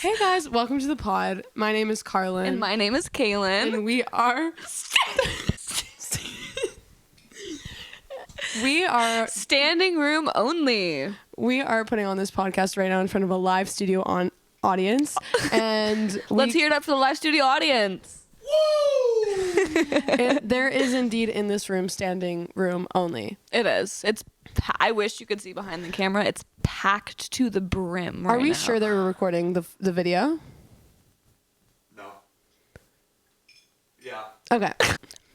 Hey guys, welcome to the pod. My name is Carlyn. And my name is Caelan. And we are... we are... Standing room only. We are putting on this podcast right now in front of a live studio audience. And let's hear it up for the live studio audience. There is indeed in this room standing room only. It is. I wish you could see behind the camera. It's packed to the brim right now. Are we sure they were recording the video? No. Yeah. Okay.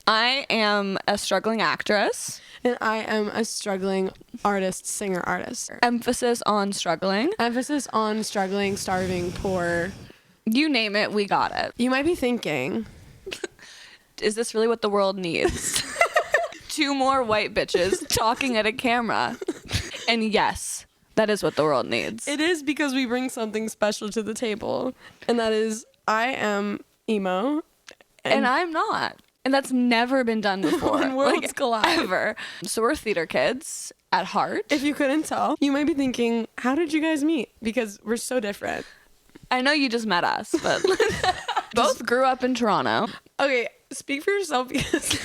I am a struggling actress. And I am a struggling singer-artist. Emphasis on struggling. Emphasis on struggling, starving, poor. You name it, we got it. You might be thinking... Is this really what the world needs? 2 more white bitches talking at a camera. And yes, that is what the world needs. It is, because we bring something special to the table. And that is, I am emo. And I'm not. And that's never been done before. When worlds collide. Ever. So we're theater kids at heart. If you couldn't tell, you might be thinking, how did you guys meet? Because we're so different. I know you just met us, but both grew up in Toronto. Okay, speak for yourself, because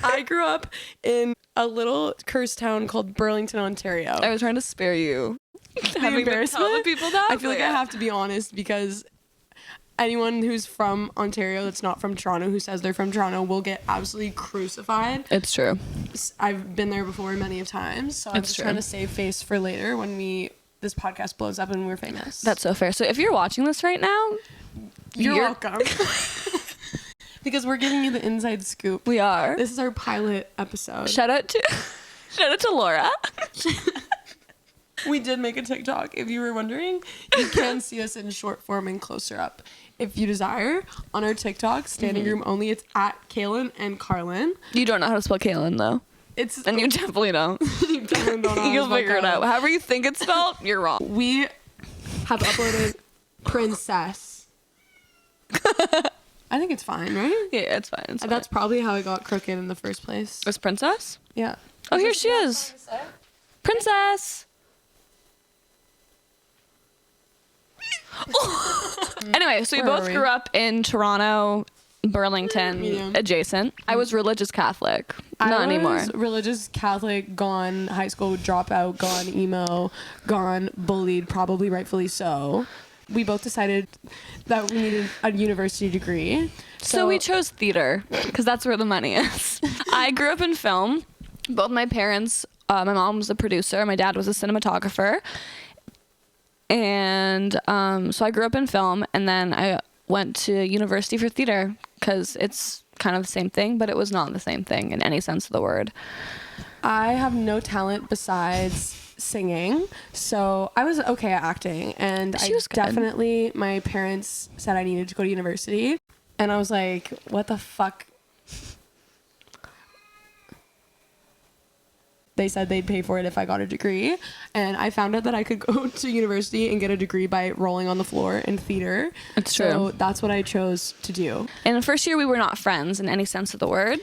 I grew up in a little cursed town called Burlington, Ontario. I was trying to spare you having to tell the people that. I feel like I have to be honest, because anyone who's from Ontario that's not from Toronto, who says they're from Toronto, will get absolutely crucified. It's true. I've been there before many of times, so I'm just trying to save face for later when this podcast blows up and we're famous. That's so fair. So if you're watching this right now, you're welcome. Because we're giving you the inside scoop. We are. This is our pilot episode. Shout out to Laura. We did make a TikTok. If you were wondering, you can see us in short form and closer up if you desire on our TikTok, standing room only. It's at Caelan and Carlyn. You don't know how to spell Caelan though. And you definitely don't. You definitely don't know. You'll figure it out. However you think it's spelled, you're wrong. We have uploaded Princess. I think it's fine, right? Yeah, it's fine. That's probably how I got crooked in the first place. Was Princess? Yeah. Oh, here she is. Princess. Anyway, so we both grew up in Toronto, Burlington, adjacent. I was religious Catholic. Not anymore. I was religious Catholic, gone high school dropout, gone emo, gone bullied, probably rightfully so. We both decided that we needed a university degree. So we chose theater because that's where the money is. I grew up in film. Both my parents, my mom was a producer, my dad was a cinematographer. And so I grew up in film, and then I went to university for theater because it's kind of the same thing, but it was not the same thing in any sense of the word. I have no talent besides singing, so I was okay at acting, and definitely, my parents said I needed to go to university, and I was like, what the fuck? They said they'd pay for it if I got a degree, and I found out that I could go to university and get a degree by rolling on the floor in theater. It's true. So that's what I chose to do. In the first year, we were not friends in any sense of the word.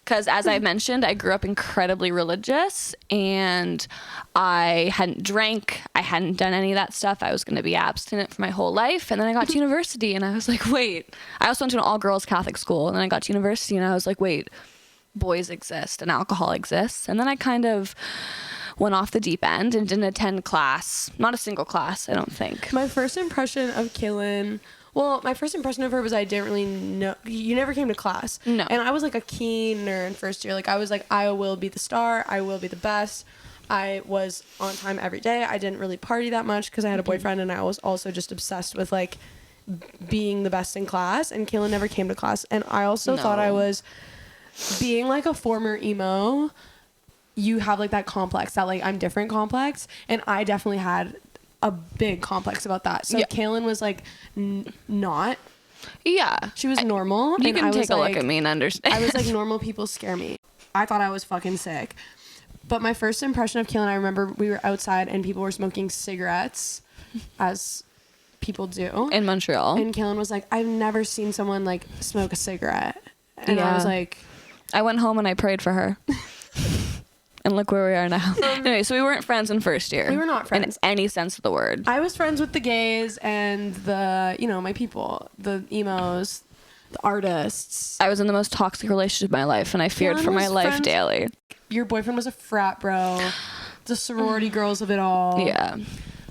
Because as I mentioned, I grew up incredibly religious, and I hadn't drank. I hadn't done any of that stuff. I was going to be abstinent for my whole life. And then I got to university, and I was like, wait. I also went to an all-girls Catholic school, and then I got to university, and I was like, wait, boys exist and alcohol exists. And then I kind of went off the deep end and didn't attend class. Not a single class, I don't think. My first impression of Caelan... Well, my first impression of her was I didn't really know. You never came to class. No. And I was like a keen nerd in first year. Like, I was like, I will be the star. I will be the best. I was on time every day. I didn't really party that much because I had a boyfriend, and I was also just obsessed with like being the best in class. And Caelan never came to class. And I also thought I was being like a former emo. You have like that complex, that like I'm different complex. And I definitely had a big complex about that. So Caelan was like not. Yeah. She was normal. You and can I take was a like, look at me and understand. I was like, normal people scare me. I thought I was fucking sick. But my first impression of Caelan, I remember we were outside and people were smoking cigarettes, as people do. In Montreal. And Caelan was like, I've never seen someone like smoke a cigarette. And I was like... I went home and I prayed for her. And look where we are now. Anyway, so we weren't friends in first year. We were not friends. In any sense of the word. I was friends with the gays and the, my people, the emos, the artists. I was in the most toxic relationship of my life, and I feared Caelan for my was life friends- daily. Your boyfriend was a frat bro. The sorority girls of it all. Yeah.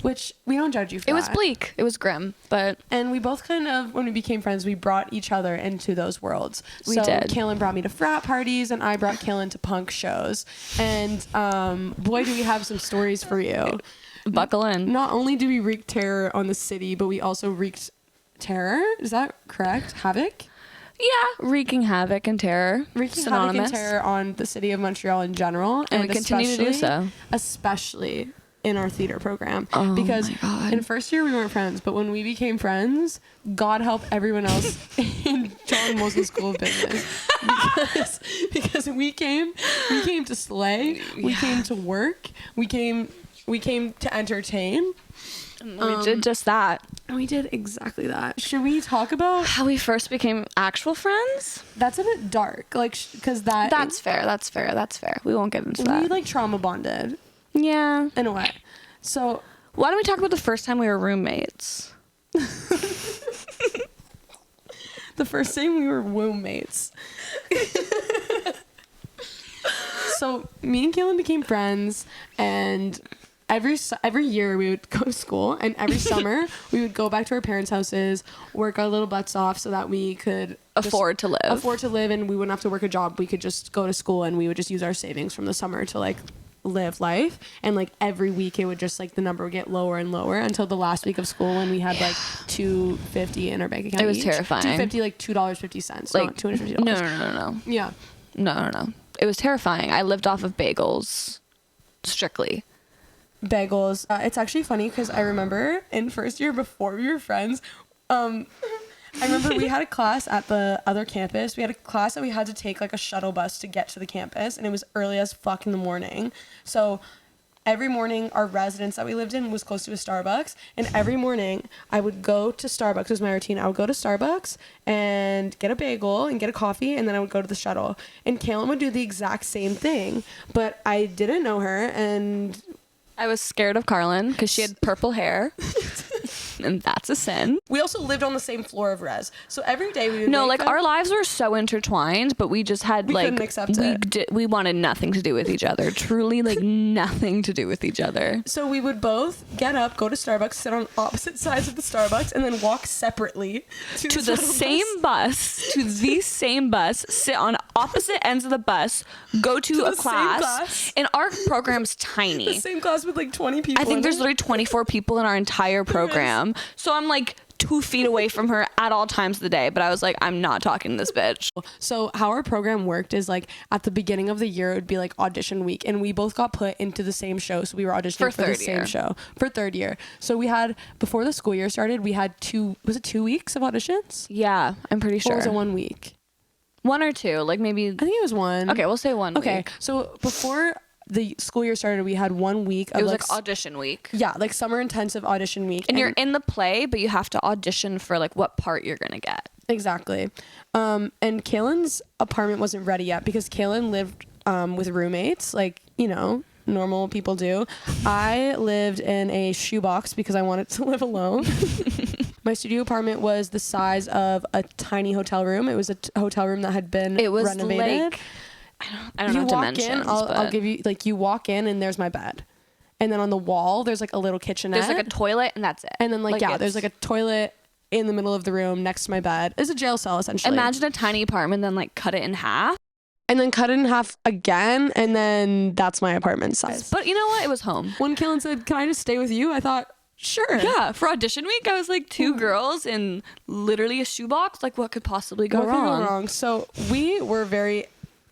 Which we don't judge you for It was that. bleak. It was grim, but And we both kind of, when we became friends, we brought each other into those worlds. We so did. Caelan brought me to frat parties, and I brought Caelan to punk shows. And boy, do we have some stories for you. buckle in. Not only do we wreak terror on the city, but we also wreaked terror. Is that correct? Havoc? Yeah, wreaking havoc and terror. Wreaking Synonymous. havoc and terror on the city of Montreal in general. And we continue to do so. Especially in our theater program. Oh because my God. in first year we weren't friends, but when we became friends, God help everyone else in John Mosley School of Business. Because we came to slay, we came to work, we came to entertain. We did just that. And we did exactly that. Should we talk about How we first became actual friends? that's a bit dark, like because That's fair. That's fair. That's fair. We won't get into we that. like trauma bonded Yeah. in a way. So Why don't we talk about the first time we were roommates? the first time we were roommates. So me and Caelan became friends, and every year we would go to school, and every summer we would go back to our parents' houses, work our little butts off so that we could Afford to live. and we wouldn't have to work a job. We could just go to school, and we would just use our savings from the summer to like live life. And like every week it would just like the number would get lower and lower until the last week of school when we had like $250 in our bank account. It was each. terrifying. $250, like $2.50, Like not $250. No. Yeah. No. It was terrifying. I lived off of bagels, strictly. Bagels. It's actually funny because I remember in first year before we were friends, I remember we had a class at the other campus. We had a class that we had to take like a shuttle bus to get to the campus, and it was early as fuck in the morning. So every morning our residence that we lived in was close to a Starbucks, and every morning I would go to Starbucks. It was my routine. I would go to Starbucks and get a bagel and get a coffee, and then I would go to the shuttle. And Caelan would do the exact same thing, but I didn't know her, and I was scared of Carlyn because she had purple hair. And that's a sin. we also lived on the same floor of res. So every day we would No, wake like up- our lives were so intertwined, but we just had We like couldn't accept it. we wanted nothing to do with each other. Truly, like nothing to do with each other. So we would both get up, go to Starbucks, sit on opposite sides of the Starbucks, and then walk separately To the shuttle same bus, to the same bus, sit on opposite ends of the bus, go to a the same class. class. And our program's The tiny. same class with like 20 people. I think in there's it. literally 24 people in our entire program. So I'm like 2 feet away from her at all times of the day. But I was like, I'm not talking to this bitch. So how our program worked is like at the beginning of the year it would be like audition week, and we both got put into the same show, so we were auditioning For for the third same year. show for third year. So we had, before the school year started, we had 2 weeks of auditions? Yeah, I'm pretty Or sure. was it 1 week? 1 or 2, like maybe. I think it was 1. Okay, we'll say 1 Okay, week. so before the school year started, we had 1 week of It was like like audition week. yeah, like summer intensive audition week. And you're in the play, but you have to audition for like what part you're going to get. exactly. And Caelan's apartment wasn't ready yet because Caelan lived with roommates, like, normal people do. I lived in a shoebox because I wanted to live alone. My studio apartment was the size of a tiny hotel room. It was a hotel room that had been It was renovated. like, I don't know dimensions. I'll but give you, like, you walk in and there's my bed. And then on the wall, there's like a little kitchenette. there's like a toilet and that's it. and then Like, there's like a toilet in the middle of the room next to my bed. It's a jail cell essentially. Imagine a tiny apartment, then like cut it in half. And then cut it in half again, and then that's my apartment size. But you know what? It was home. When Caelan said, "Can I just stay with you?" I thought, sure. Yeah, for audition week, I was like 2 girls in literally a shoebox. Like, what could possibly go What could wrong? go wrong? So we were very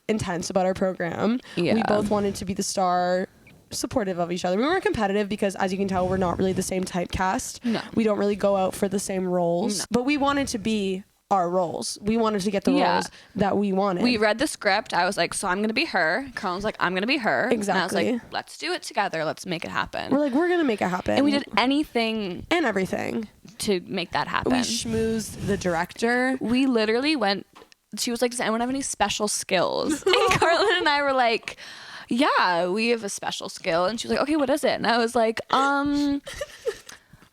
intense about our program. Yeah. We both wanted to be the star, supportive of each other. We weren't competitive because, as you can tell, we're not really the same typecast. No. We don't really go out for the same roles. No. But we wanted to be our roles. We wanted to get the Yeah. roles that we wanted. We read the script. I was like, so I'm going to be her. Carlyn was like, I'm going to be her. Exactly. And I was like, let's do it together. Let's make it happen. We're like, we're going to make it happen. And we did anything And everything. to make that happen. We schmoozed the director. We literally went, she was like, does anyone have any special skills? And Carlyn and I were like, yeah, we have a special skill. And she was like, okay, what is it? And I was like,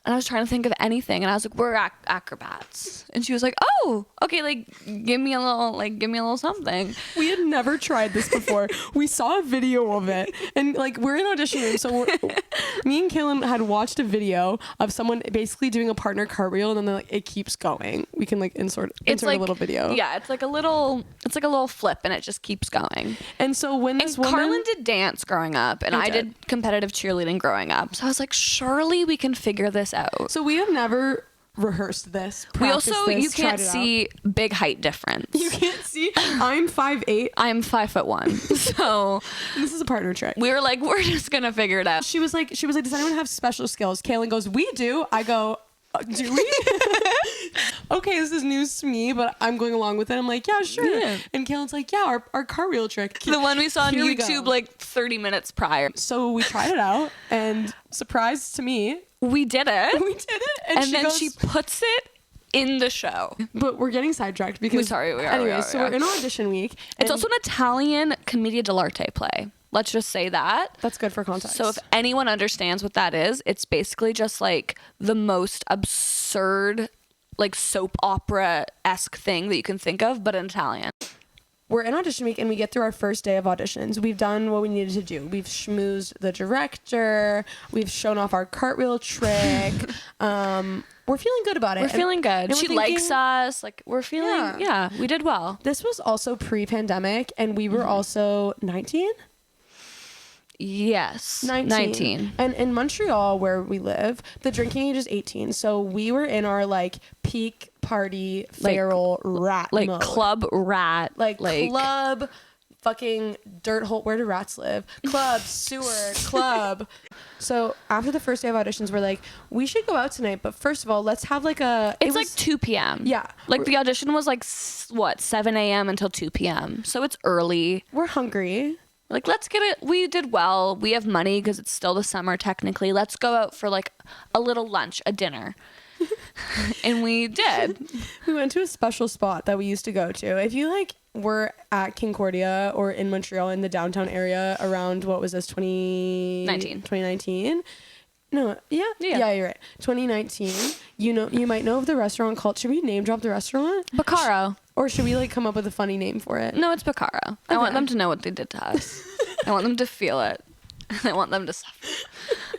and I was trying to think of anything, and I was like, we're acrobats. And she was like, oh, okay, like give me a little something. We had never tried this before. We saw a video of it, and like we're in audition room, so me and Caelan had watched a video of someone basically doing a partner cartwheel, and then like it keeps going. We can like insert Like, a little video. Yeah, it's like a little flip, and it just keeps going. And so when this woman, Carlyn did dance growing up, and I did competitive cheerleading growing up. So I was like, surely we can figure this out. So we have never rehearsed this. We also, this, you can't see big height difference. You can't see. I'm 5'8". I'm 5'1". So This is a partner trick. we were like, we're just gonna figure it out. She was like, does anyone have special skills? Caelan goes, we do. I go, do we? Okay, this is news to me, but I'm going along with it. I'm like, yeah, sure. Yeah. And Caelan's like, yeah, our cartwheel trick. The one we saw on Here we YouTube go. like 30 minutes prior. So we tried it out, and surprise to me, We did it. we did it. And then she puts it in the show. But we're getting sidetracked because. We are. Anyway, so we're in audition week. It's and also an Italian commedia dell'arte play. Let's just say that. that's good for context. So if anyone understands what that is, it's basically just like the most absurd, like soap opera-esque thing that you can think of, but in Italian. we're in audition week and we get through our first day of auditions. We've done what we needed to do. We've schmoozed the director. We've shown off our cartwheel trick. We're feeling good about it. We're feeling good. and She we're likes thinking, us. Like, we're feeling, yeah, we did well. This was also pre-pandemic, and we were also 19? Yes. 19. And in Montreal, where we live, the drinking age is 18. So we were in our like peak party feral rat Like mode. club rat. Like club, fucking dirt hole. Where do rats live? Club, sewer, club. So after the first day of auditions, we're like, we should go out tonight. But first of all, let's have like a. It's like 2 p.m. Yeah. Like the audition was like, 7 a.m. until 2 p.m. So it's early. We're hungry. Like, let's get it. We did well. We have money because it's still the summer technically. Let's go out for like a little lunch, a dinner. And we did. We went to a special spot that we used to go to. If you like were at Concordia or in Montreal in the downtown area around, what was this, 2019? No, yeah, you're right. 2019. You might know of the restaurant called. Should we name drop the restaurant? Bacaro. Or should we like come up with a funny name for it? No, it's Bacaro. I want them to know what they did to us. I want them to feel it. I want them to suffer.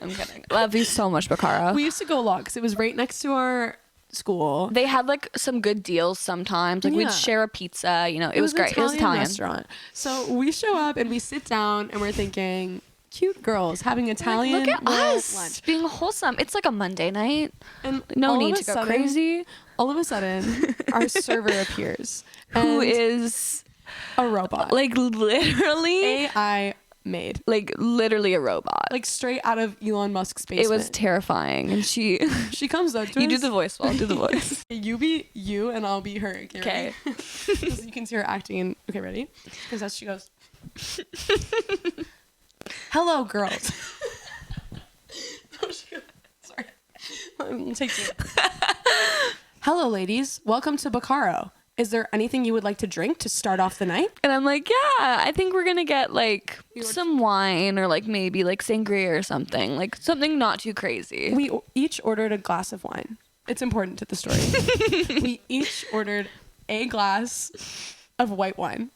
I'm kidding. Love you so much, Bacaro. We used to go a lot because it was right next to our school. They had like some good deals sometimes. Like we'd share a pizza. You know, it was great. It was Italian restaurant. So we show up and we sit down and we're thinking, cute girls having Italian. Like, look at us lunch. being wholesome. It's like a Monday night. And no need to go crazy. All of a sudden, our server appears. Who and is a robot. like literally AI made. like literally a robot. Like straight out of Elon Musk's basement. It was terrifying. And she comes up to you us. do the voice. Well, I'll do the voice. You be you and I'll be her. Okay. So you can see her acting. And, okay, ready? Because as she goes, hello, girls. Sorry. Take two. Hello, ladies. Welcome to Bacaro. Is there anything you would like to drink to start off the night? And I'm like, yeah, I think we're going to get like some wine or like maybe like sangria or something. Like something not too crazy. We each ordered a glass of wine. It's important to the story. We each ordered a glass of white wine.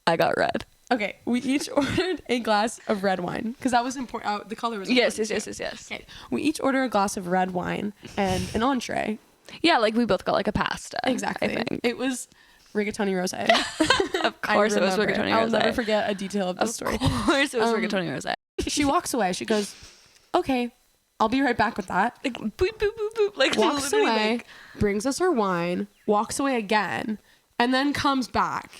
I got red. Okay, we each ordered a glass of red wine because that was important. The color was important. Yes. Okay, we each ordered a glass of red wine and an entree. Yeah, like we both got like a pasta. Exactly. I think. It was rigatoni rosé. Of course it was rigatoni rosé. I'll never forget a detail of the story. Of course it was rigatoni rosé. She walks away. She goes, okay, I'll be right back with that. Like boop, boop, boop, boop. Like Walks literally, away, like, brings us her wine, walks away again, and then comes back.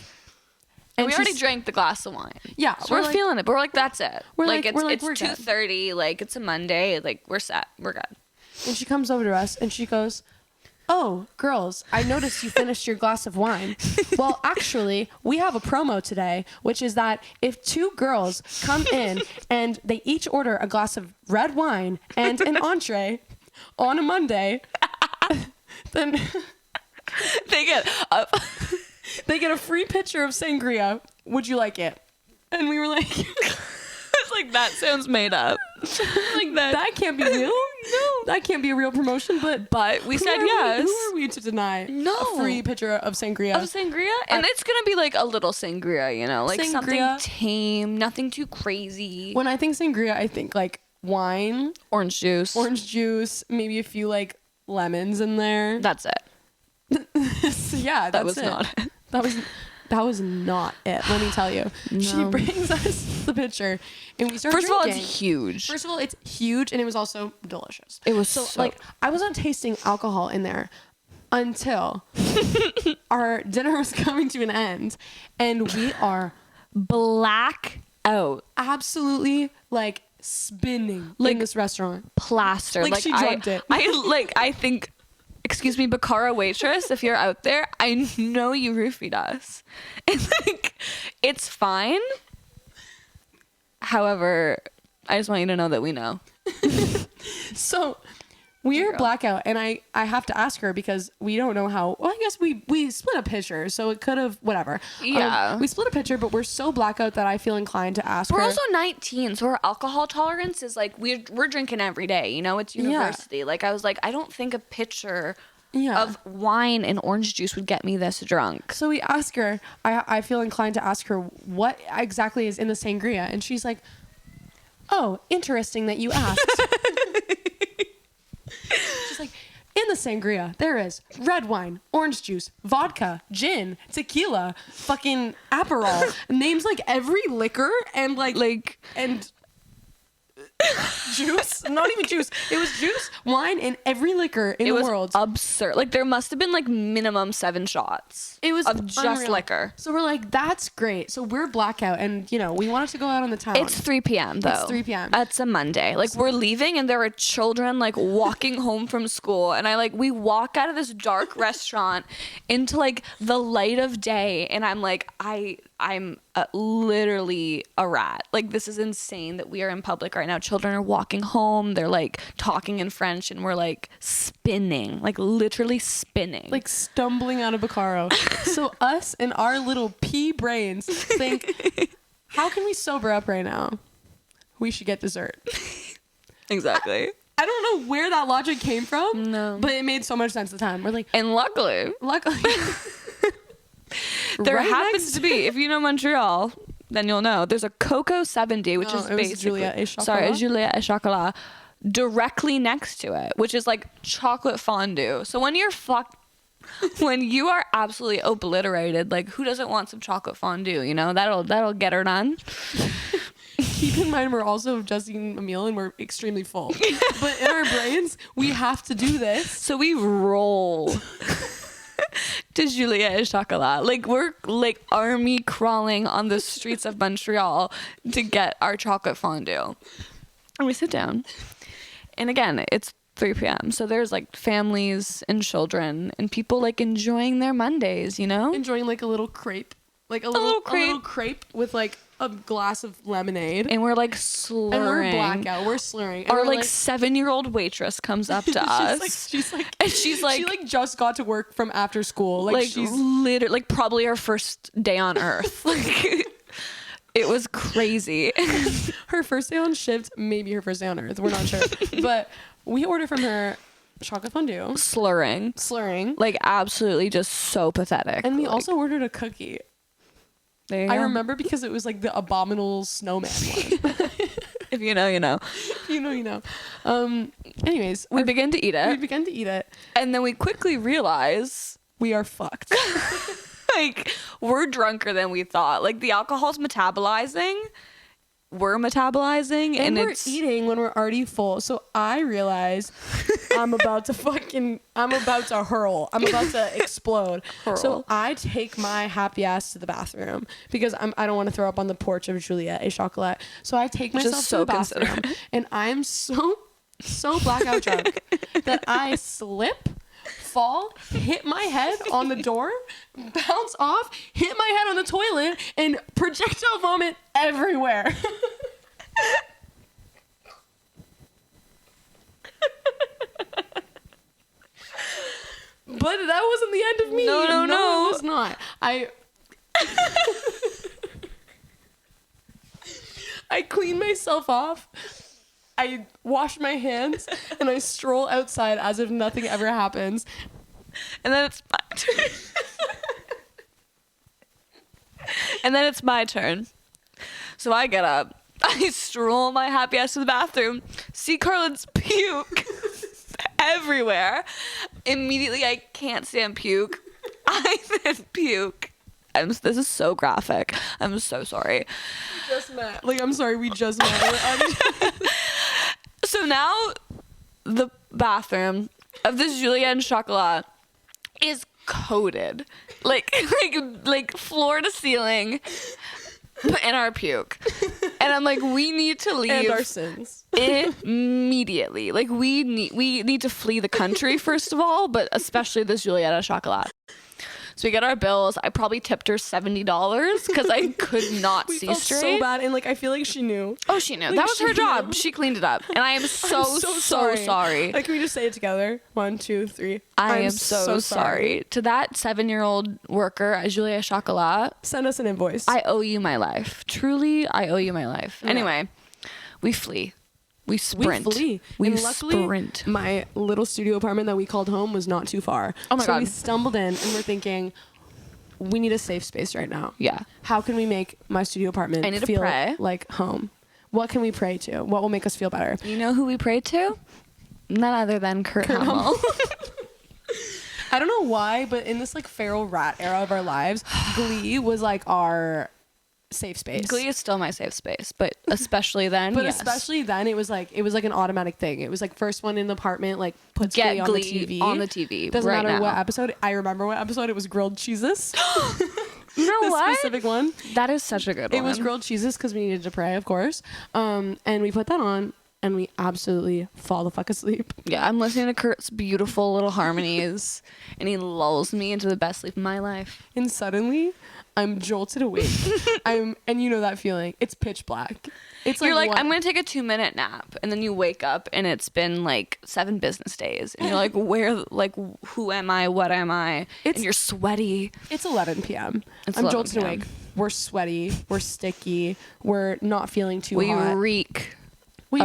And we already she's- drank the glass of wine. Yeah, So we're like- feeling it. But we're like, that's it. We're like, like, it's we're good. 2:30. Like, it's a Monday. Like, we're set. We're good. And she comes over to us and she goes, oh, girls, I noticed you finished your glass of wine. Well, actually, we have a promo today, which is that if two girls come in and they each order a glass of red wine and an entree on a Monday, then They get they get a free pitcher of sangria. Would you like it? And we were like, It's like, that sounds made up. like that can't be real. No, that can't be a real promotion. But we who said are yes. Who are we to deny a free pitcher of sangria? Of sangria? And it's going to be like a little sangria, you know? Like something Sangria. tame, nothing too crazy. When I think sangria, I think like wine, Orange juice, maybe a few like lemons in there. That's it. So, yeah, That that's was not it. That was not it. Let me tell you. No. She brings us the pitcher, and we start. First of all, drinking. it's huge. First of all, it's huge, and it was also delicious. It was so so- like I was not tasting alcohol in there until our dinner was coming to an end, and we are Black out. absolutely like spinning in this restaurant. Plaster. Like she drugged it. I think, excuse me, Bacara waitress, if you're out there, I know you roofied us. And like, it's fine. However, I just want you to know that we know. So we're blackout, and I have to ask her because we don't know how. Well, I guess we split a pitcher, so it could have whatever. Yeah. We split a pitcher, but we're so blackout that I feel inclined to ask We're her. also 19, so our alcohol tolerance is like we're drinking every day. You know, it's university. Like I was like, I don't think a pitcher of wine and orange juice would get me this drunk. So we ask her. I feel inclined to ask her what exactly is in the sangria, and she's like, "Oh, interesting that you asked." She's like, in the sangria, there is red wine, orange juice, vodka, gin, tequila, fucking Aperol. Names like every liquor and like and juice. Not even juice. It was juice, wine, and every liquor in the world. Absurd. Like there must have been like minimum 7 shots. It was of just unreal. liquor. So we're like, that's great. So we're blackout, and you know, we wanted to go out on the town. It's 3 p.m. though. It's 3 p.m. It's a Monday. Like we're leaving and there are children like walking home from school, and we walk out of this dark restaurant into like the light of day, and I'm like, I'm literally a rat. Like this is insane that we are in public right now. Children are walking home. They're like talking in French, and we're like spinning, like literally spinning, like stumbling out of Bacaro. So us and our little pea brains think, how can we sober up right now? We should get dessert. Exactly. I don't know where that logic came from. No. But it made so much sense at the time. We're like, And luckily, there right happens next to be, if you know Montreal, then you'll know, there's a Coco 70, which is it was basically Juliette et Chocolat? Sorry, Juliette et Chocolat, directly next to it, which is like chocolate fondue. So when you are absolutely obliterated, like who doesn't want some chocolate fondue? You know, that'll get her done. keep in mind we're also just eating a meal and we're extremely full. But in our brains, we have to do this. So we roll to Juliette et Chocolat. Like we're like army crawling on the streets of Montreal to get our chocolate fondue. And we sit down. And again, it's 3 p.m. So there's like families and children and people like enjoying their Mondays, you know? Enjoying like a little crepe. Like a little crepe with like a glass of lemonade. And we're like slurring. And we're blackout. We're slurring. And Our we're like 7-year-old waitress comes up to us. She's like, she like just got to work from after school. Like she's literally like probably our first day on earth. Like it was crazy. her first day on shift, maybe her first day on earth. We're not sure. But we ordered from her chocolate fondue. Slurring. Like absolutely just so pathetic. And we like, also ordered a cookie. There you I go. remember because it was like the abominable snowman one. If you know, you know. You know. Anyways, We begin to eat we it. began to eat it. And then we quickly realize We are fucked. like we're drunker than we thought. Like the alcohol's metabolizing. We're metabolizing and we're it's eating when we're already full. So I realize I'm about to hurl. I'm about to explode. Hurl. So I take my happy ass to the bathroom because I don't want to throw up on the porch of Juliette et Chocolat. So I take Which is myself so to the bathroom considerate. and I'm so blackout drunk that I slip, fall, hit my head on the door, bounce off, hit my head on the toilet, and projectile vomit everywhere. But that wasn't the end of me. No. It was not. I clean myself off. I wash my hands and I stroll outside as if nothing ever happens. And then it's my turn. And then it's my turn. So I get up. I stroll my happy ass to the bathroom. See Carlyn's puke everywhere. Immediately, I can't stand puke. I then puke. This is so graphic. I'm so sorry. We just met. Like, I'm sorry, we just met. So now the bathroom of this Juliette and Chocolat is coated, like floor to ceiling in our puke. And I'm like, we need to leave. And our sins. Immediately. Like, we need to flee the country, first of all, but especially this Juliette and Chocolat. So we get our bills. I probably tipped her $70 because I could not see felt straight. so bad, and like I feel like she knew. Oh, she knew. Like, that was she her job. knew. She cleaned it up. And I am so sorry. Like, can we just say it together? 1, 2, 3. I am so sorry. To that 7-year-old worker at Juliette Chocolat, Send us an invoice. I owe you my life. Truly, I owe you my life. Yeah. Anyway, we flee. We sprint. We flee. We And luckily, sprint. my little studio apartment that we called home was not too far. Oh my so God. we stumbled in and we're thinking, we need a safe space right now. Yeah. How can we make my studio apartment I need to feel pray. like home? What can we pray to? What will make us feel better? You know who we prayed to? None other than Kurt Hummel. I don't know why, but in this like feral rat era of our lives, Glee was like our safe space. Glee is still my safe space, but especially then, But yes. especially then, it was like an automatic thing. It was like first one in the apartment, like puts Get Glee Glee on the TV. Doesn't right matter now. what episode. I remember what episode. It was grilled cheeses. You know The what? specific one. That is such a good one. It was grilled cheeses because we needed to pray, of course. And we put that on, and we absolutely fall the fuck asleep. Yeah, I'm listening to Kurt's beautiful little harmonies, and he lulls me into the best sleep of my life. And suddenly, I'm jolted awake. And you know that feeling. It's pitch black. It's You're like, what? I'm going to take a 2-minute nap. And then you wake up and it's been like 7 business days. And you're like, who am I? What am I? And you're sweaty. It's 11 p.m. It's I'm 11 jolted p.m. awake. We're sweaty. We're sticky. We're not feeling too We hot. reek. We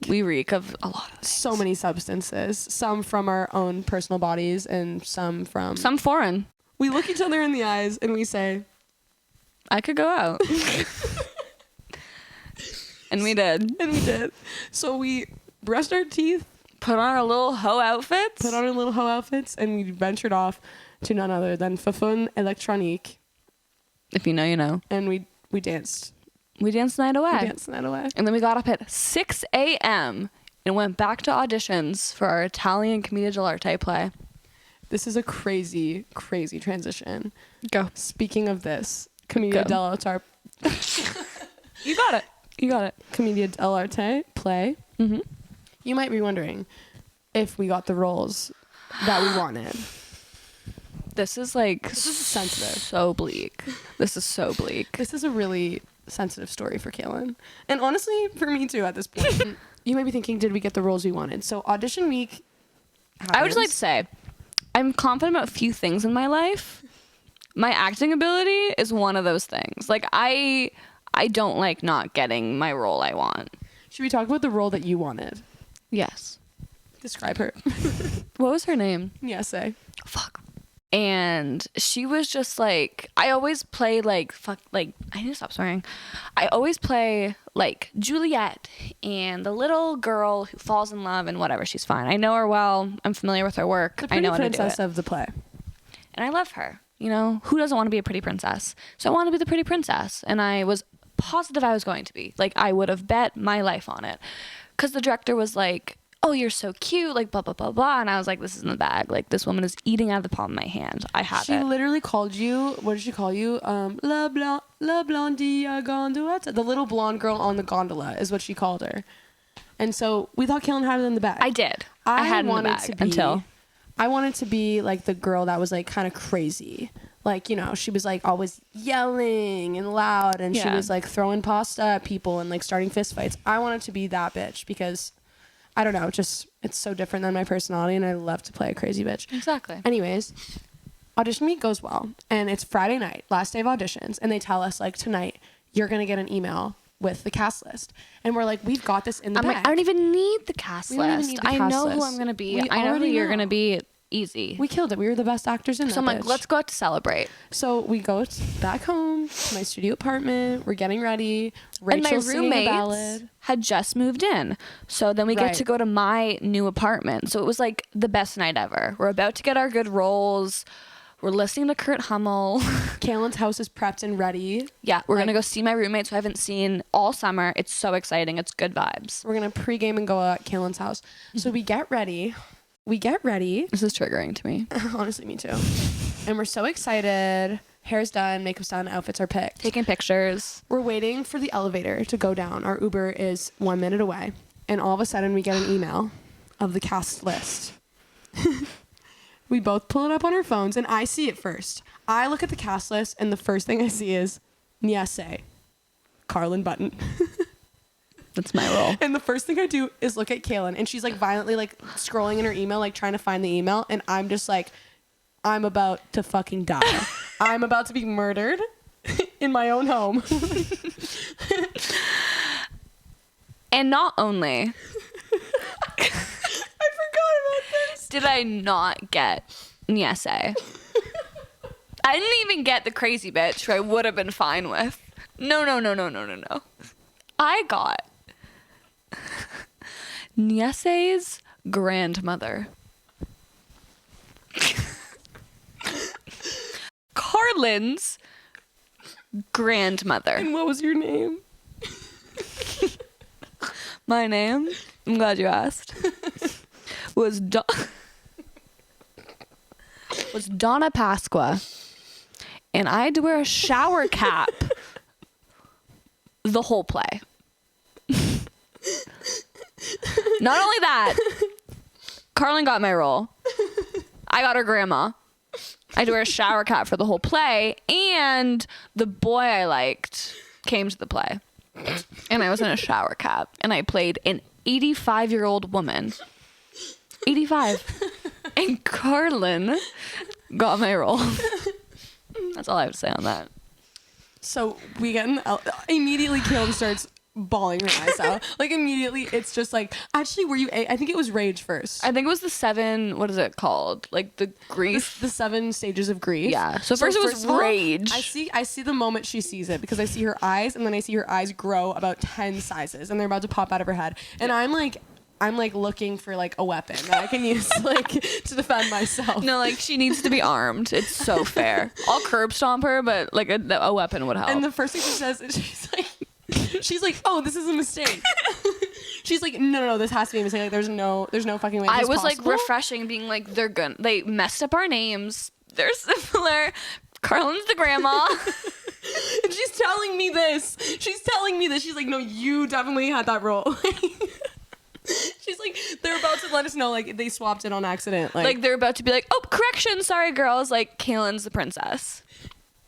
We reek of a lot of things. so many substances. Some from our own personal bodies and some from... Some foreign. We look each other in the eyes and we say... I could go out. And we did. And we did. So we brushed our teeth, Put on our little hoe outfits. put on our little hoe outfits, and we ventured off to none other than Fafun Electronique. If you know, you know. And we danced. We danced the night away. We danced that away. And then we got up at 6 a.m. and went back to auditions for our Italian Commedia dell'arte play. This is a crazy, crazy transition. Go. Speaking of this, Commedia Go. dell'arte... You got it. You got it. Commedia dell'arte play. Mm-hmm. You might be wondering if we got the roles that we wanted. This is like This is sensitive. so bleak. This is so bleak. This is a really sensitive story for Caelan. And honestly, for me too at this point. You might be thinking, did we get the roles we wanted? So audition week I would just like happens. to say, I'm confident about a few things in my life. My acting ability is one of those things. Like, I don't like not getting my role I want. Should we talk about the role that you wanted? Yes. Describe her. What was her name? Yes, say. Fuck. And she was just like, I always play like, I need to stop swearing. I always play like Juliette and the little girl who falls in love and whatever, she's fine. I know her well. I'm familiar with her work. The I pretty know how to do princess it. of the play. And I love her. You know, who doesn't want to be a pretty princess? So I wanted to be the pretty princess. And I was positive I was going to be. Like, I would have bet my life on it. Because the director was like, oh, you're so cute, like, blah, blah, blah, blah. And I was like, this is in the bag. Like, this woman is eating out of the palm of my hand. I have She it. literally called you, what did she call you? La blondie gondoletta. The little blonde girl on the gondola is what she called her. And so we thought Caelan had it in the bag. I did. I had it in the bag until... I wanted to be like the girl that was like kind of crazy. Like, you know, she was like always yelling and loud and she Yeah. was like throwing pasta at people and like starting fist fights. I wanted to be that bitch because I don't know, just it's so different than my personality and I love to play a crazy bitch. Exactly. Anyways, audition week goes well and it's Friday night, last day of auditions, and they tell us like tonight you're going to get an email with the cast list. And we're like, we've got this in the I'm bag. like, I don't even need the cast We don't even list. need the I cast know who list. I'm going to be. We I know who already you're know. going to be. Easy. We killed it. We were the best actors in that So I'm like, bitch. let's go out to celebrate. So we go back home to my studio apartment. We're getting ready. And my Rachel's singing a roommates ballad. had just moved in. So then we Right. get to go to my new apartment. So it was like the best night ever. We're about to get our good rolls. We're listening to Kurt Hummel. Caelan's house is prepped and ready. Yeah, we're going to go see my roommates who I haven't seen all summer. It's so exciting. It's good vibes. We're going to pregame and go at Caelan's house. So we get ready. This is triggering to me. Honestly, me too. And we're so excited. Hair's done, makeup's done, outfits are picked. Taking pictures. We're waiting for the elevator to go down. Our Uber is 1 minute away. And all of a sudden, we get an email of the cast list. We both pull it up on our phones, and I see it first. I look at the cast list, and the first thing I see is Niese, Carlyn Button. That's my role. And the first thing I do is look at Caelan, and she's like violently like scrolling in her email, like trying to find the email, and I'm just like, I'm about to fucking die. I'm about to be murdered in my own home. And not only I forgot about this. did I not get Niese, I didn't even get the crazy bitch who I would have been fine with. No. I got Niese's grandmother. Carlyn's grandmother. And what was your name? My name, I'm glad you asked, was Donna Pasqua. And I had to wear a shower cap the whole play. Not only that, Carlyn got my role. I got her grandma. I had to wear a shower cap for the whole play. And the boy I liked came to the play. And I was in a shower cap. And I played an 85-year-old woman. 85. And Carlyn got my role. That's all I have to say on that. So we get in the immediately Caelan starts bawling her eyes out. Like immediately it's just like, actually were you I think it was rage first. I think it was the 7, what is it called? Like the grief. The 7 stages of grief. Yeah. So first it was of all, rage. I see the moment she sees it because I see her eyes and then I see her eyes grow about 10 sizes and they're about to pop out of her head. And I'm like looking for like a weapon that I can use like to defend myself. No, like she needs to be armed. It's so fair. I'll curb stomp her, but like a weapon would help. And the first thing she says is she's like, oh, this is a mistake. She's like, no, this has to be a mistake. Like, there's no fucking way. I this was possible. like refreshing, being like, they messed up our names. They're similar. Carlyn's the grandma. And she's telling me this. She's like, no, you definitely had that role. She's like, they're about to let us know, like, they swapped it on accident. Like they're about to be like, oh, correction, sorry, girls. Like, Caelan's the princess.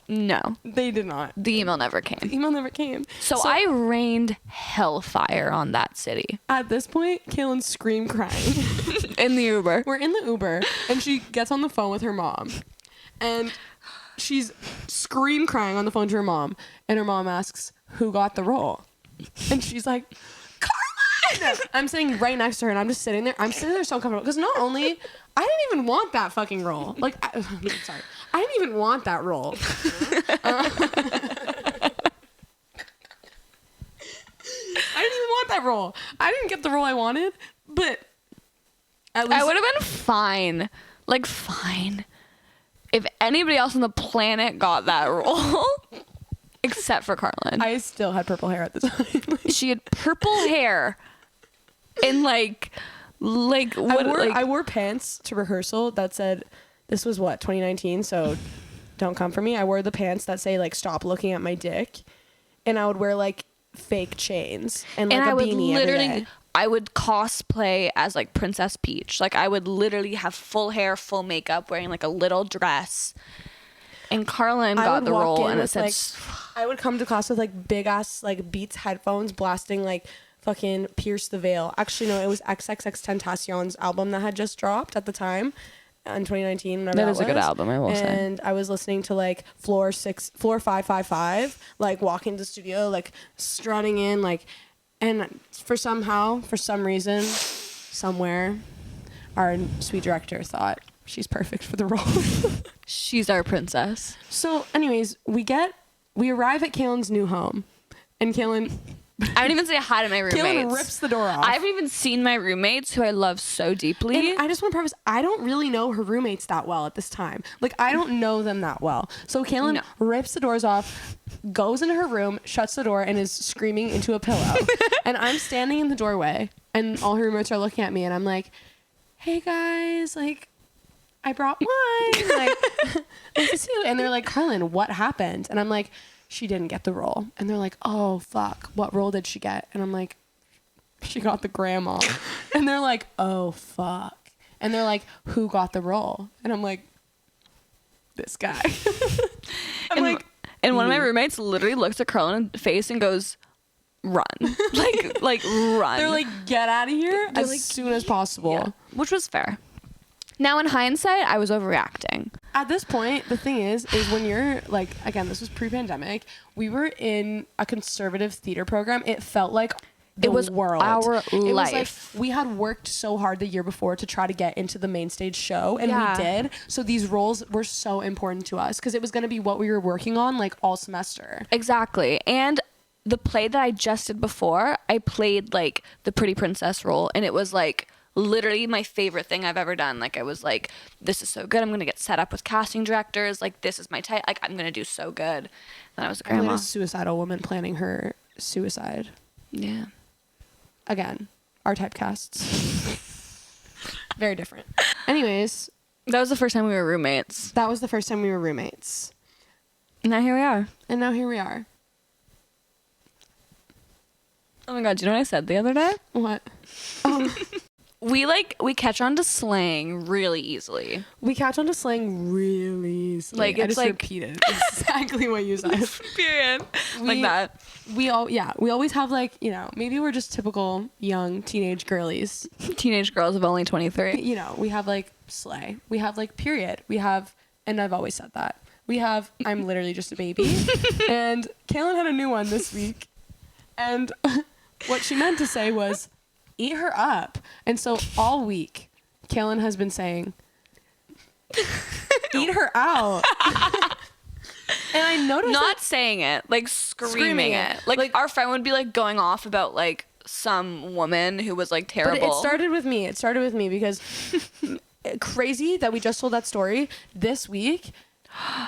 No, they did not. the email never The came. email never came. So I rained hellfire on that city. At this point, Caelan scream crying. In the Uber. We're in the Uber, and she gets on the phone with her mom. And she's scream crying on the phone to her mom. And her mom asks, who got the role? And she's like, Carlyn! I'm sitting right next to her, and I'm just sitting there. I'm sitting there so uncomfortable. Because not only, I didn't even want that fucking role. Like, sorry. I didn't even want that role. I didn't even want that role. I didn't get the role I wanted, but at least I would have been fine. Like, fine. If anybody else on the planet got that role, except for Carlyn. I still had purple hair at the time. She had purple hair. And like what? I wore pants to rehearsal that said, this was what, 2019, so don't come for me. I wore the pants that say like, stop looking at my dick. And I would wear like fake chains and like and a I would beanie every literally, day. I would cosplay as like Princess Peach. Like I would literally have full hair, full makeup, wearing like a little dress. And Carlyn I got would the walk role in and it with, said, like, I would come to class with like big ass like Beats headphones blasting like fucking Pierce the Veil. Actually, no, it was XXX Tentacion's album that had just dropped at the time. in 2019. Whenever That is a good was. album, I will say. And I was listening to like Floor 555, like walking to the studio, like strutting in, like, and for some reason, somewhere, our sweet director thought she's perfect for the role. She's our princess. So, anyways, we arrive at Caelan's new home, and Caelan I don't even say hi to my roommates. Caelan rips the door off. I haven't even seen my roommates, who I love so deeply. And I just want to preface, I don't really know her roommates that well at this time. Like, I don't know them that well. So Caelan rips the doors off, goes into her room, shuts the door, and is screaming into a pillow. And I'm standing in the doorway, and all her roommates are looking at me, and I'm like, hey guys, like, I brought wine. Like, nice to see you. And they're like, Carlyn, what happened? And I'm like, she didn't get the role. And they're like, oh, fuck. What role did she get? And I'm like, she got the grandma. And they're like, oh, fuck. And they're like, who got the role? And I'm like, this guy. And one of my roommates literally looks at Carlyn in the face and goes, run. like run. They're like, get out of here as soon as possible. Yeah. Which was fair. Now, in hindsight, I was overreacting. At this point, the thing is when you're like, again, this was pre-pandemic, we were in a conservative theater program. It felt like It was world. our It was like life. we had worked so hard the year before to try to get into the main stage show, and Yeah. we did. So these roles were so important to us because it was going to be what we were working on like all semester. Exactly. And the play that I just did before, I played like the pretty princess role, and it was like literally my favorite thing I've ever done. Like, I was like, this is so good. I'm going to get set up with casting directors. Like, this is my type. Like, I'm going to do so good. Then I was a I played grandma. a suicidal woman planning her suicide. Yeah. Again, our typecasts. Very different. Anyways, That was the first time we were roommates. that was the first time we were roommates. And now here we are. And now here we are. Oh my God. Do you know what I said the other day? What? We catch on to slang really easily. We catch on to slang really easily. Like, I it's just like- repeated exactly what you said. Period. Like We- that. We always have like, you know, maybe we're just typical young teenage girlies. Teenage girls of only 23. You know, we have like slay. We have like period. We have, and I've always said that. We have, I'm literally just a baby. And Caelan had a new one this week. And what she meant to say was, eat her up. And so all week, Caelan has been saying, eat her out. And I noticed Not saying it, like screaming it. Like our friend would be like going off about like some woman who was like terrible. But it started with me. It started with me because crazy that we just told that story. This week,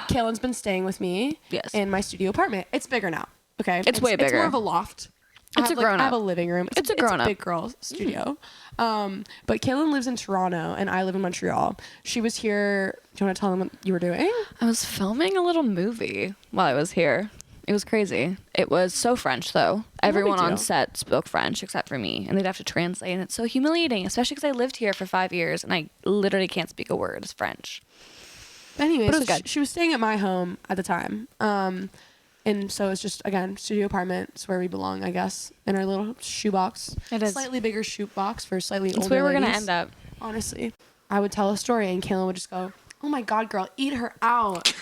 Caelan's been staying with me in my studio apartment. It's bigger now. Okay. It's way It's bigger. more of a loft. It's a grown I have up. a living room. It's a grown It's up. a big girl studio. But Caelan lives in Toronto and I live in Montreal. She was here. Do you want to tell them what you were doing? I was filming a little movie while I was here. It was crazy. It was so French though. Everyone on deal. set spoke French except for me, and they'd have to translate, and it's so humiliating, especially because I lived here for 5 years and I literally can't speak a word of French. Anyway, But it was so good. she was staying at my home at the time. And so it's just, again, studio apartment. It's where we belong, I guess, in our little shoebox. It is. Slightly bigger shoebox for slightly older It's where we're going to ladies. end up. Honestly. I would tell a story and Caelan would just go, oh my God, girl, eat her out.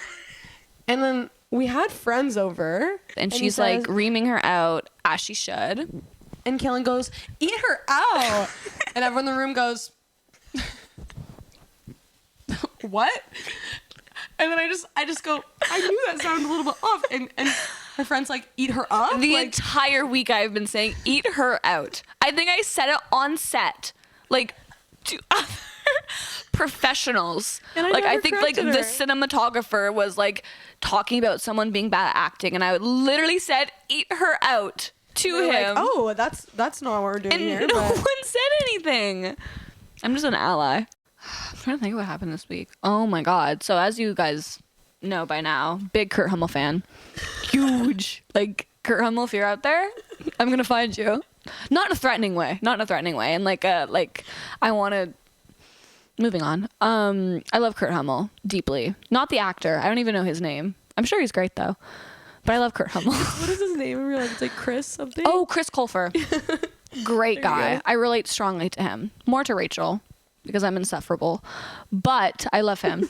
And then we had friends over. And he she's says- like reaming her out as she should. And Caelan goes, eat her out. And everyone in the room goes, what? And then I just go, I knew that sounded a little bit off. And her friend's like, eat her up? The like, entire week I've been saying, eat her out. I think I said it on set, like, to other professionals. And I like, I never think, like, corrected the her. cinematographer was, like, talking about someone being bad at acting, and I literally said, eat her out to We're him. like, oh, that's not what we're doing and here. no but- one said anything. I'm just an ally. I'm trying to think what happened this week. Oh, my God. So, as you guys know by now, big Kurt Hummel fan. Huge. Like, Kurt Hummel, if you're out there, I'm gonna find you. Not in a threatening way. And like I want to. Moving on. I love Kurt Hummel deeply. Not the actor. I don't even know his name. I'm sure he's great though. But I love Kurt Hummel. What is his name? We're like, it's like Chris something. Oh, Chris Colfer. Great There you guy. go. I relate strongly to him. More to Rachel. because I'm insufferable, but I love him.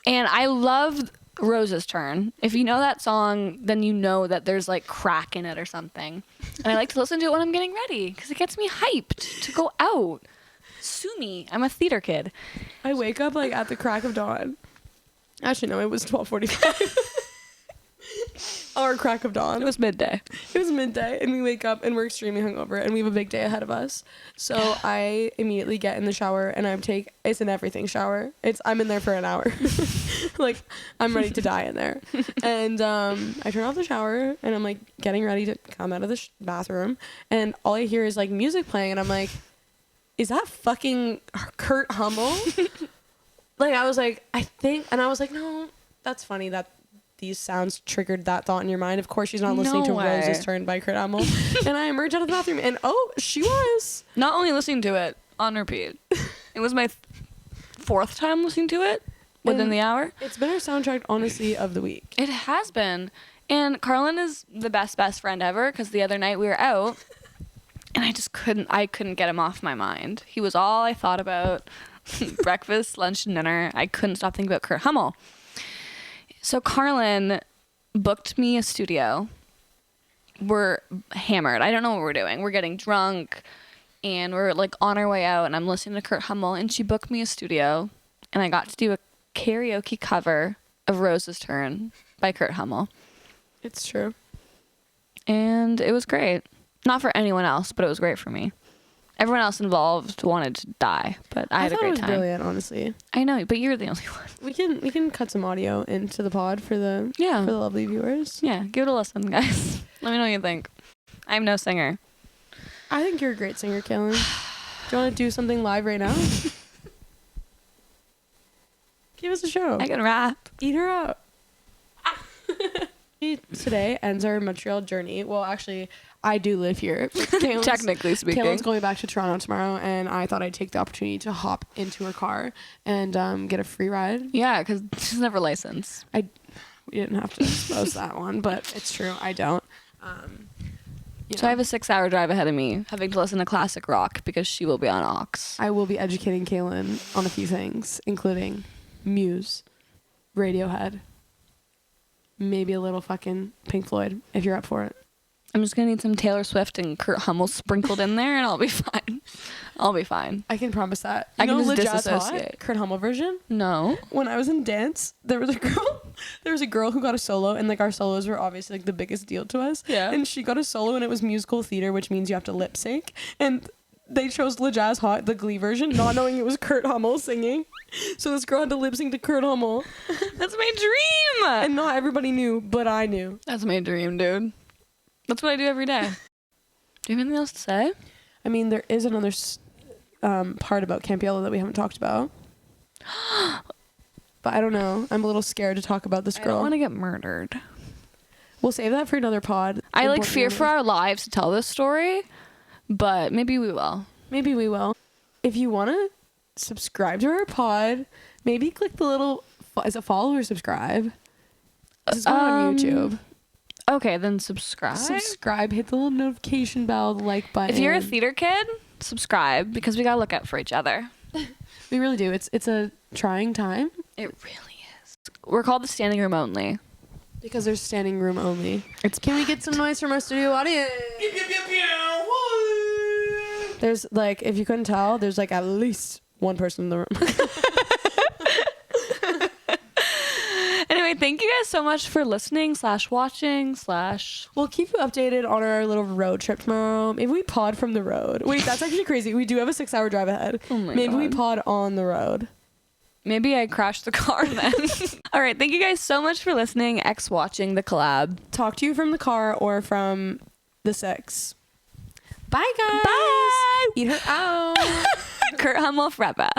And I love Rose's Turn. If you know that song, then you know that there's like crack in it or something. And I like to listen to it when I'm getting ready because it gets me hyped to go out. Sue me. I'm a theater kid. I wake up like at the crack of dawn. Actually, no, it was 12:45. Or crack of dawn. It was midday. It was midday, and we wake up and we're extremely hungover, and we have a big day ahead of us. So I immediately get in the shower, and it's an everything shower. I'm in there for an hour. Like, I'm ready to die in there. And I turn off the shower, and I'm like getting ready to come out of the bathroom, and all I hear is like music playing, and I'm like, is that fucking Kurt Hummel? Like, I was like, I think, and I was like, no, that's funny that these sounds triggered that thought in your mind. Of course she's not listening to Rose's Turn by Kurt Hummel. And I emerged out of the bathroom, and she was. Not only listening to it on repeat. It was my fourth time listening to it within the hour. It's been our soundtrack, honestly, of the week. It has been. And Carlyn is the best friend ever, because the other night we were out, and I couldn't get him off my mind. He was all I thought about. Breakfast, lunch, and dinner. I couldn't stop thinking about Kurt Hummel. So Carlyn booked me a studio. We're hammered. I don't know what we're doing. We're getting drunk, and we're like on our way out, and I'm listening to Kurt Hummel, and she booked me a studio, and I got to do a karaoke cover of Rose's Turn by Kurt Hummel. It's true. And it was great. Not for anyone else, but it was great for me. Everyone else involved wanted to die, but I had a great time. It was brilliant, honestly. I know, but you're the only one. We can cut some audio into the pod for the lovely viewers. Yeah, give it a listen, guys. Let me know what you think. I'm no singer. I think you're a great singer, Caelan. Do you want to do something live right now? Give us a show. I can rap. Eat her up. Today ends our Montreal journey. Well, actually, I do live here. Technically speaking. Kaelan's going back to Toronto tomorrow, and I thought I'd take the opportunity to hop into her car and get a free ride. Yeah, because she's never licensed. We didn't have to expose that one, but it's true. I don't. So I have a 6-hour drive ahead of me, having to listen to classic rock because she will be on aux. I will be educating Caelan on a few things, including Muse, Radiohead, maybe a little fucking Pink Floyd, if you're up for it. I'm just going to need some Taylor Swift and Kurt Hummel sprinkled in there, and I'll be fine. I'll be fine. I can promise that. I can just Lachance disassociate. Kurt Hummel version? No. When I was in dance, there was a girl who got a solo, and like our solos were obviously like the biggest deal to us. Yeah. And she got a solo, and it was musical theater, which means you have to lip sync. And they chose Lachance Hot, the Glee version, not knowing it was Kurt Hummel singing. So this girl had to lip sync to Kurt Hummel. That's my dream. And not everybody knew, but I knew. That's my dream, dude. That's what I do every day. Do you have anything else to say? I mean, there is another part about Campiola that we haven't talked about. But I don't know. I'm a little scared to talk about this girl. I don't want to get murdered. We'll save that for another pod. I like fear for our lives to tell this story, but maybe we will. Maybe we will. If you want to subscribe to our pod, maybe click the little, is it follow or subscribe? This is going on YouTube. Okay, then subscribe. Subscribe, hit the little notification bell, the like button. If you're a theater kid, subscribe, because we gotta look out for each other. We really do. It's a trying time. It really is. We're called the standing room only. Because there's standing room only. Can we get some noise from our studio audience? There's like, if you couldn't tell, there's like at least one person in the room. Anyway, thank you guys so much for listening / watching / We'll keep you updated on our little road trip tomorrow. Maybe we pod from the road. Wait, that's actually crazy. We do have a 6-hour drive ahead. Oh my Maybe God. we pod on the road. Maybe I crashed the car then. All right, thank you guys so much for listening / watching the collab. Talk to you from the car or from the 6. Bye, guys. Bye. Eat her out. Kurt Hummel Freppa.